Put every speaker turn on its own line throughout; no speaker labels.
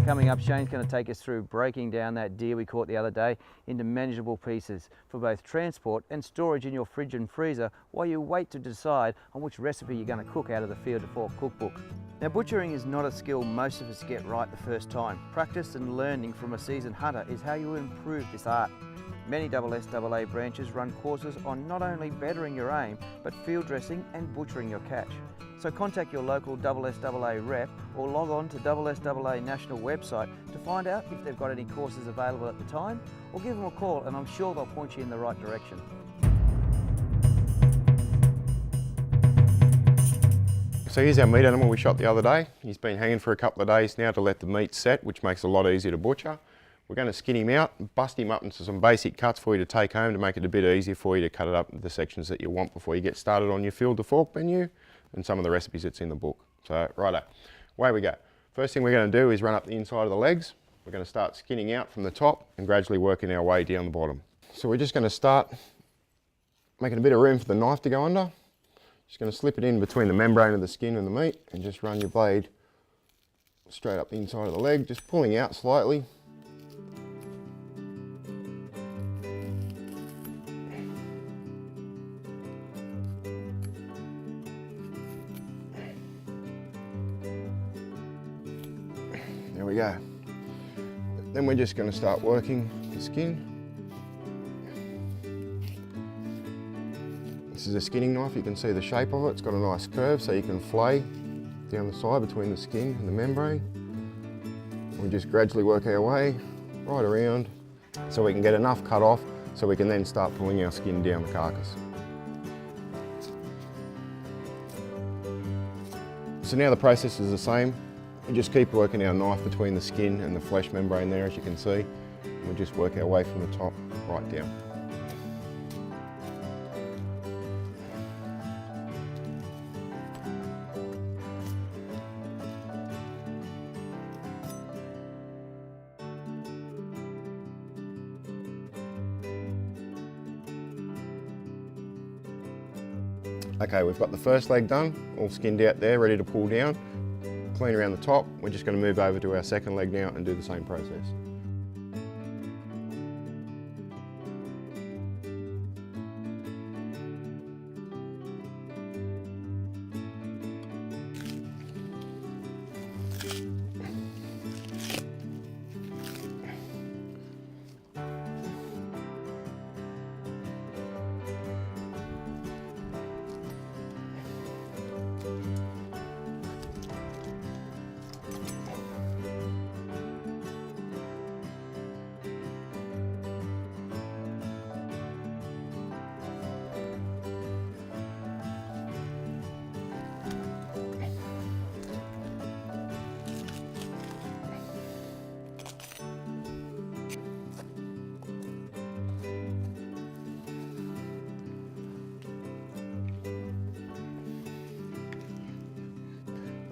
Coming up, Shane's going to take us through breaking down that deer we caught the other day into manageable pieces for both transport and storage in your fridge and freezer while you wait to decide on which recipe you're going to cook out of the Field to Fork cookbook. Now, butchering is not a skill most of us get right the first time. Practice and learning from a seasoned hunter is how you improve this art. Many SSAA branches run courses on not only bettering your aim, but field dressing and butchering your catch. So contact your local SSAA rep or log on to SSAA National website to find out if they've got any courses available at the time, or give them a call and I'm sure they'll point you in the right direction.
So here's our meat animal we shot the other day. He's been hanging for a couple of days now to let the meat set, which makes it a lot easier to butcher. We're going to skin him out and bust him up into some basic cuts for you to take home to make it a bit easier for you to cut it up into the sections that you want before you get started on your Field to Fork menu and some of the recipes that's in the book. So righto, away we go. First thing we're going to do is run up the inside of the legs. We're going to start skinning out from the top and gradually working our way down the bottom. So we're just going to start making a bit of room for the knife to go under. Just going to slip it in between the membrane of the skin and the meat and just run your blade straight up the inside of the leg, just pulling out slightly. There we go. Then we're just going to start working the skin. This is a skinning knife. You can see the shape of it. It's got a nice curve so you can flay down the side between the skin and the membrane. We just gradually work our way right around so we can get enough cut off so we can then start pulling our skin down the carcass. So now the process is the same. We just keep working our knife between the skin and the flesh membrane there, as you can see. We just work our way from the top right down. Okay, we've got the first leg done, all skinned out there, ready to pull down. Clean around the top. We're just going to move over to our second leg now and do the same process.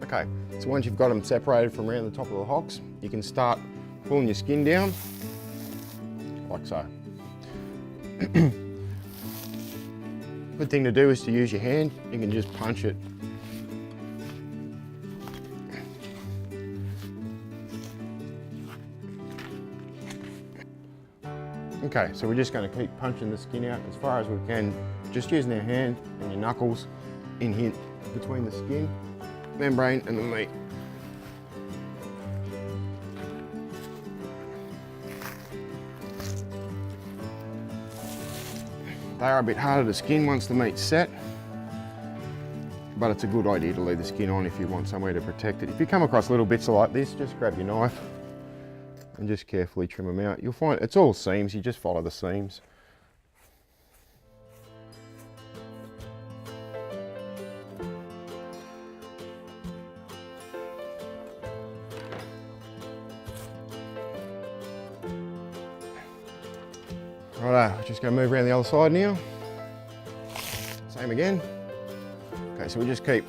Okay, so once you've got them separated from around the top of the hocks, you can start pulling your skin down, like so. Good thing to do is to use your hand. You can just punch it. Okay, so we're just going to keep punching the skin out as far as we can, just using our hand and your knuckles in here between the skin, membrane and the meat. They are a bit harder to skin once the meat's set, but it's a good idea to leave the skin on if you want somewhere to protect it. If you come across little bits like this, just grab your knife and just carefully trim them out. You'll find it's all seams, you just follow the seams. Righto, just going to move around the other side now. Same again. Okay, so we just keep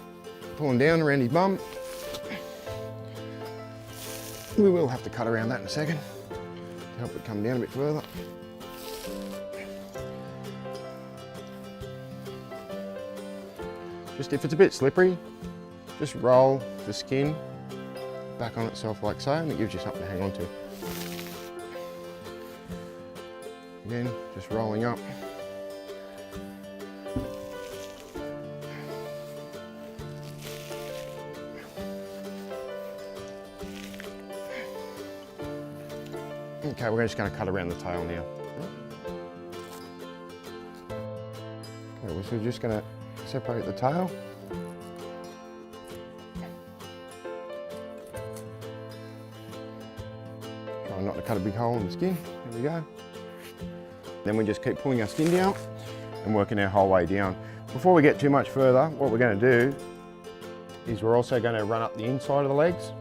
pulling down around his bum. We will have to cut around that in a second to help it come down a bit further. Just if it's a bit slippery, just roll the skin back on itself like so, and it gives you something to hang on to. Again, just rolling up. Okay, we're just going to cut around the tail now. Okay, so we're just going to separate the tail. Try not to cut a big hole in the skin. There we go. Then we just keep pulling our skin down and working our whole way down. Before we get too much further, what we're going to do is we're also going to run up the inside of the legs.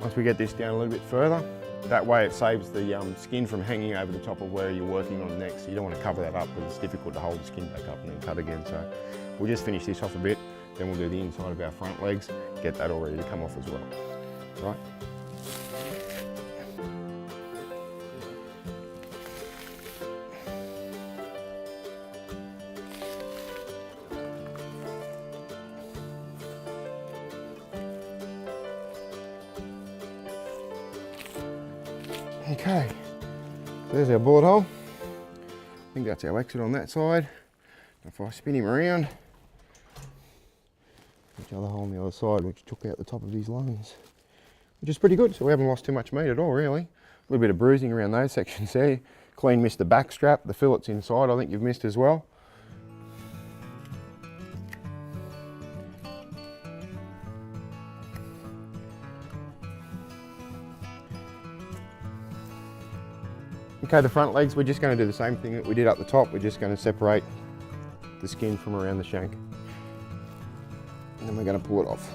Once we get this down a little bit further, that way it saves the skin from hanging over the top of where you're working on next. You don't want to cover that up because it's difficult to hold the skin back up and then cut again. So we'll just finish this off a bit, then we'll do the inside of our front legs, get that all ready to come off as well. Right? Okay, there's our bullet hole. I think that's our exit on that side. If I spin him around, each other hole on the other side, which took out the top of his lungs, which is pretty good. So we haven't lost too much meat at all, really. A little bit of bruising around those sections there. Clean missed the back strap, the fillets inside, I think you've missed as well. Okay, the front legs, we're just going to do the same thing that we did up the top. We're just going to separate the skin from around the shank. And then we're going to pull it off.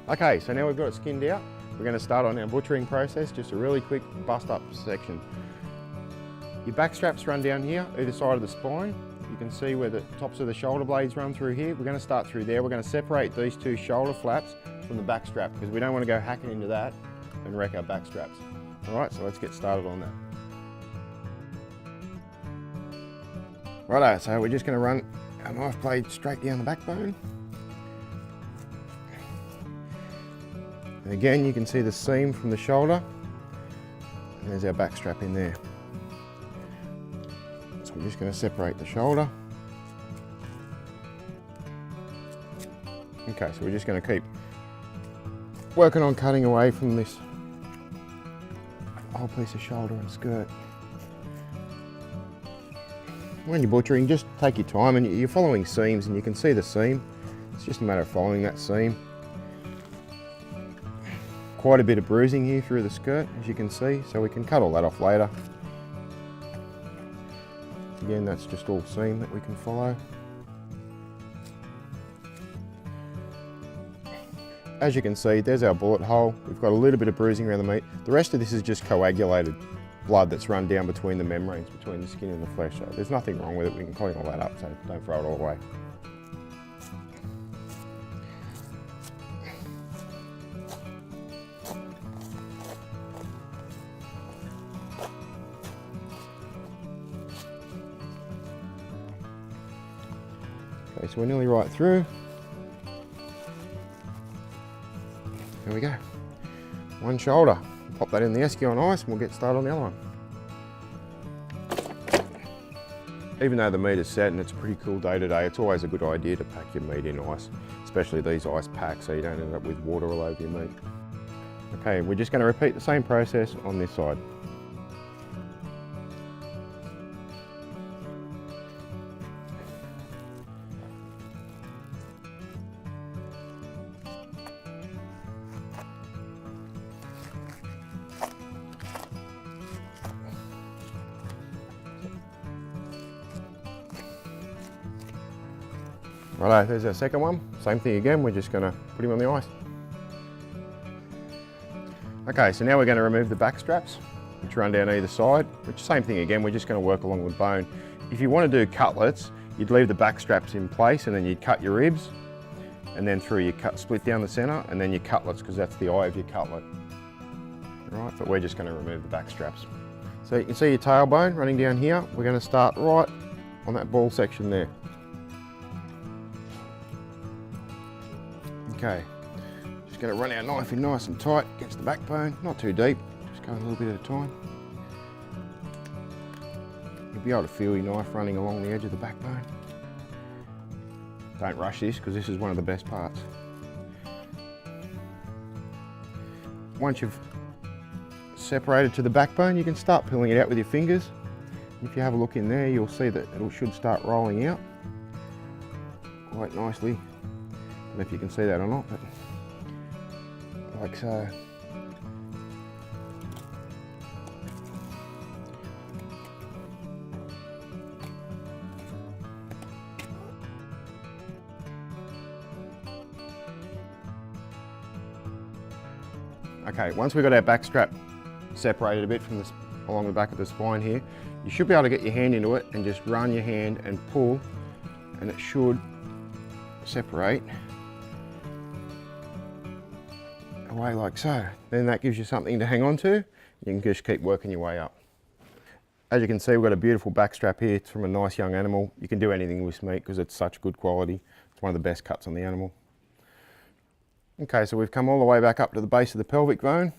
Okay, so now we've got it skinned out, we're going to start on our butchering process, just a really quick bust up section. Your back straps run down here, either side of the spine. You can see where the tops of the shoulder blades run through here. We're going to start through there. We're going to separate these two shoulder flaps from the back strap because we don't want to go hacking into that and wreck our back straps. All right, so let's get started on that. Righto, so we're just going to run our knife blade straight down the backbone. And again, you can see the seam from the shoulder, and there's our back strap in there. So I'm just going to separate the shoulder. Okay, so we're just going to keep working on cutting away from this whole piece of shoulder and skirt. When you're butchering, just take your time, and you're following seams, and you can see the seam. It's just a matter of following that seam. Quite a bit of bruising here through the skirt, as you can see, so we can cut all that off later. Again, that's just all seam that we can follow. As you can see, there's our bullet hole. We've got a little bit of bruising around the meat. The rest of this is just coagulated blood that's run down between the membranes, between the skin and the flesh. So there's nothing wrong with it. We can clean all that up, so don't throw it all away. Okay, so we're nearly right through. There we go. One shoulder. Pop that in the esky on ice and we'll get started on the other one. Even though the meat is set and it's a pretty cool day today, it's always a good idea to pack your meat in ice, especially these ice packs so you don't end up with water all over your meat. Okay, we're just going to repeat the same process on this side. Righto, there's our second one. Same thing again, we're just going to put him on the ice. Okay, so now we're going to remove the back straps, which run down either side, which same thing again, we're just going to work along the bone. If you want to do cutlets, you'd leave the back straps in place and then you'd cut your ribs, and then through your split down the centre, and then your cutlets, because that's the eye of your cutlet. Right, but we're just going to remove the back straps. So you can see your tailbone running down here. We're going to start right on that ball section there. Okay, just going to run our knife in nice and tight against the backbone, not too deep, just going a little bit at a time. You'll be able to feel your knife running along the edge of the backbone. Don't rush this, because this is one of the best parts. Once you've separated to the backbone, you can start pulling it out with your fingers. If you have a look in there, you'll see that it should start rolling out quite nicely. I don't know if you can see that or not, but like so. Okay, once we've got our back strap separated a bit from along the back of the spine here, you should be able to get your hand into it and just run your hand and pull, and it should separate away like so. Then that gives you something to hang on to. You can just keep working your way up. As you can see, we've got a beautiful back strap here. It's from a nice young animal. You can do anything with this meat because it's such good quality. It's one of the best cuts on the animal. Okay, so we've come all the way back up to the base of the pelvic bone.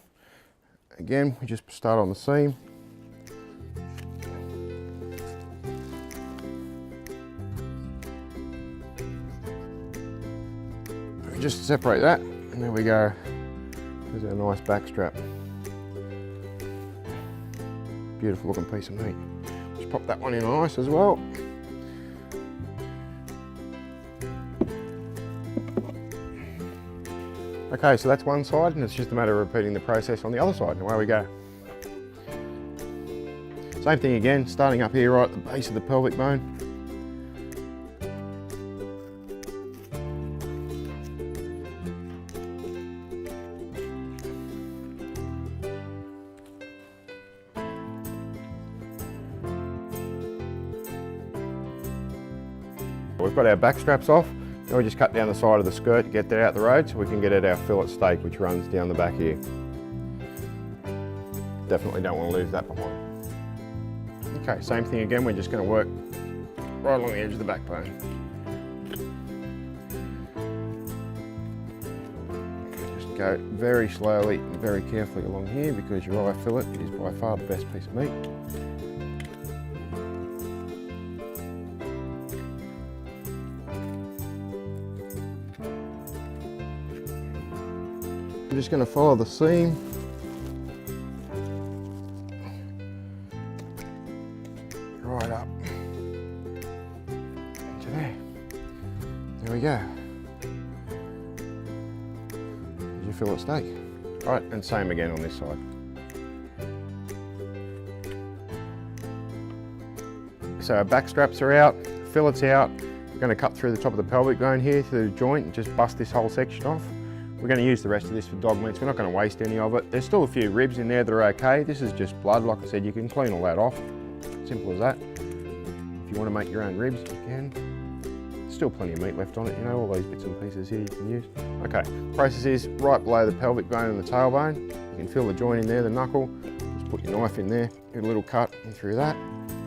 Again, we just start on the seam. We just separate that, and there we go. There's our nice back strap. Beautiful looking piece of meat. Just pop that one in nice as well. Okay, so that's one side, and it's just a matter of repeating the process on the other side, and away we go. Same thing again, starting up here right at the base of the pelvic bone. We've got our back straps off. Now we just cut down the side of the skirt to get that out the road so we can get at our fillet steak, which runs down the back here. Definitely don't want to leave that behind. Okay, same thing again, we're just going to work right along the edge of the backbone. Just go very slowly and very carefully along here, because your eye fillet is by far the best piece of meat. I'm just going to follow the seam. Right up into there. There we go. There's your fillet steak. Right, and same again on this side. So our back straps are out, fillet's out. We're going to cut through the top of the pelvic bone here through the joint and just bust this whole section off. We're going to use the rest of this for dog meats. We're not going to waste any of it. There's still a few ribs in there that are okay. This is just blood. Like I said, you can clean all that off. Simple as that. If you want to make your own ribs, you can. Still plenty of meat left on it, you know, all these bits and pieces here you can use. Okay, process is right below the pelvic bone and the tailbone. You can feel the joint in there, the knuckle. Just put your knife in there, get a little cut in through that,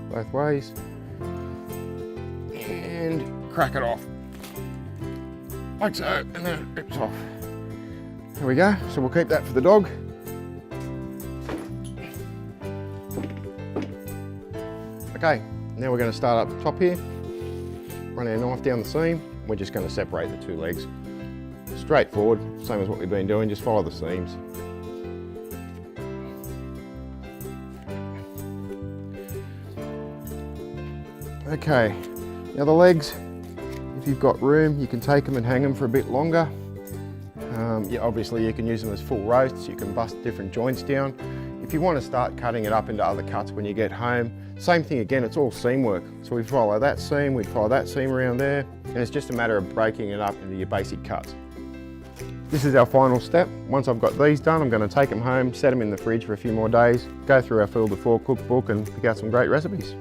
both ways. And crack it off. Like so, and then it rips off. There we go, so we'll keep that for the dog. Okay, now we're going to start up the top here, run our knife down the seam. We're just going to separate the two legs. Straightforward, same as what we've been doing, just follow the seams. Okay, now the legs, if you've got room, you can take them and hang them for a bit longer. Yeah, obviously you can use them as full roasts, you can bust different joints down. If you want to start cutting it up into other cuts when you get home, same thing again, it's all seam work. So we follow that seam, we follow that seam around there, and it's just a matter of breaking it up into your basic cuts. This is our final step. Once I've got these done, I'm going to take them home, set them in the fridge for a few more days, go through our Field of Four cookbook and pick out some great recipes.